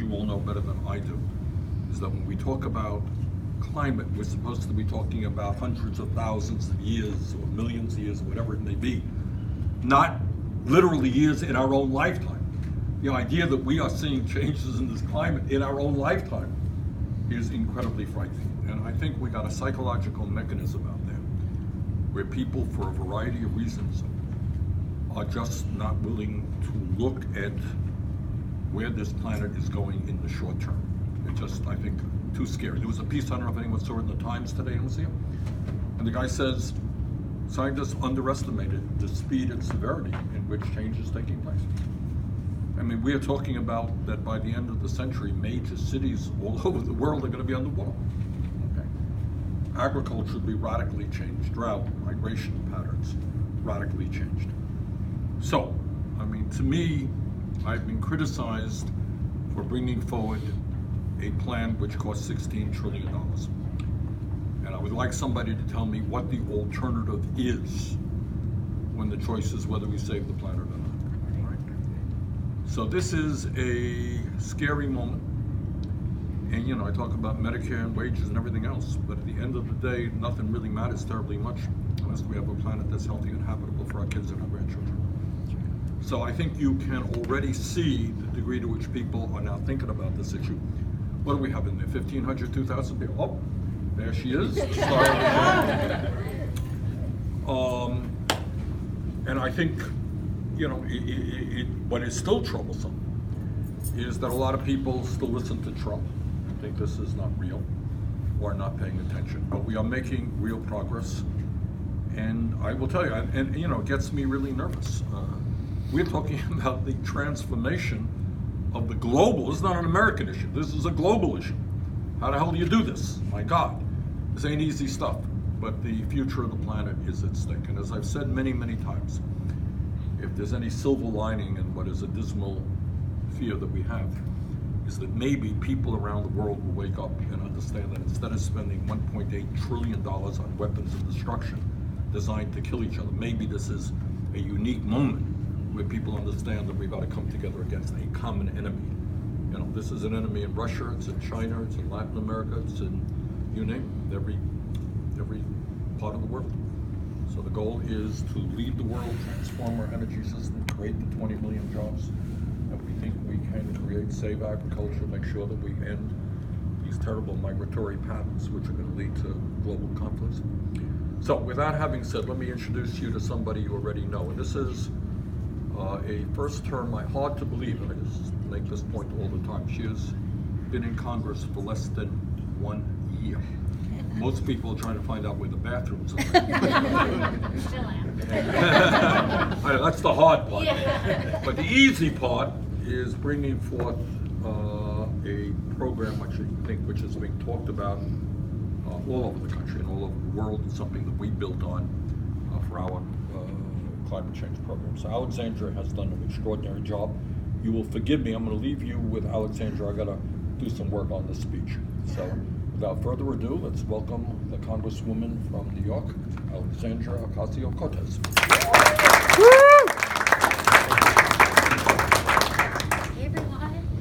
you all know better than I do, is that when we talk about climate, we're supposed to be talking about hundreds of thousands of years or millions of years, whatever it may be, not literally years in our own lifetime. The idea that we are seeing changes in this climate in our own lifetime is incredibly frightening. And I think we got a psychological mechanism out there where people, for a variety of reasons, are just not willing to look at where this planet is going in the short term. It's just, I think, too scary. There was a piece, I don't know if anyone saw it in the Times today, and the guy says scientists underestimated the speed and severity in which change is taking place. I mean, we are talking about that by the end of the century, major cities all over the world are going to be underwater. Okay. Agriculture will be radically changed, drought, migration patterns radically changed. So, I mean, to me, I've been criticized for bringing forward a plan which costs $16 trillion. And I would like somebody to tell me what the alternative is when the choice is whether we save the planet or not. So this is a scary moment. And you know, I talk about Medicare and wages and everything else, but at the end of the day, nothing really matters terribly much unless we have a planet that's healthy and habitable for our kids and our grandchildren. So I think you can already see the degree to which people are now thinking about this issue. What do we have in there? 1,500, 2,000 people? Oh, there she is. And I think, you know, what is still troublesome is that a lot of people still listen to Trump and think this is not real or not paying attention. But we are making real progress. And I will tell you, and you know, it gets me really nervous. We're talking about the transformation of the global. This is not an American issue. This is a global issue. How the hell do you do this? My God, this ain't easy stuff. But the future of the planet is at stake. And as I've said many, many times, if there's any silver lining in what is a dismal fear that we have, is that maybe people around the world will wake up and understand that instead of spending $1.8 trillion on weapons of destruction designed to kill each other, maybe this is a unique moment where people understand that we've got to come together against a common enemy. You know, this is an enemy in Russia, it's in China, it's in Latin America, it's in, you name it, every part of the world. So the goal is to lead the world, transform our energy system, create the 20 million jobs that we think we can create, save agriculture, make sure that we end these terrible migratory patterns which are going to lead to global conflicts. So with that having said, let me introduce you to somebody you already know. And this is a first term, hard to believe, and I just make this point all the time. She has been in Congress for less than 1 year. Most people are trying to find out where the bathrooms are. Still am. That's the hard part. Yeah. But the easy part is bringing forth a program which is being talked about all over the country and all over the world. It's something that we built on for our climate change program. So Alexandra has done an extraordinary job. You will forgive me, I'm going to leave you with Alexandra. I got to do some work on this speech. So without further ado, let's welcome the Congresswoman from New York, Alexandra Ocasio-Cortez.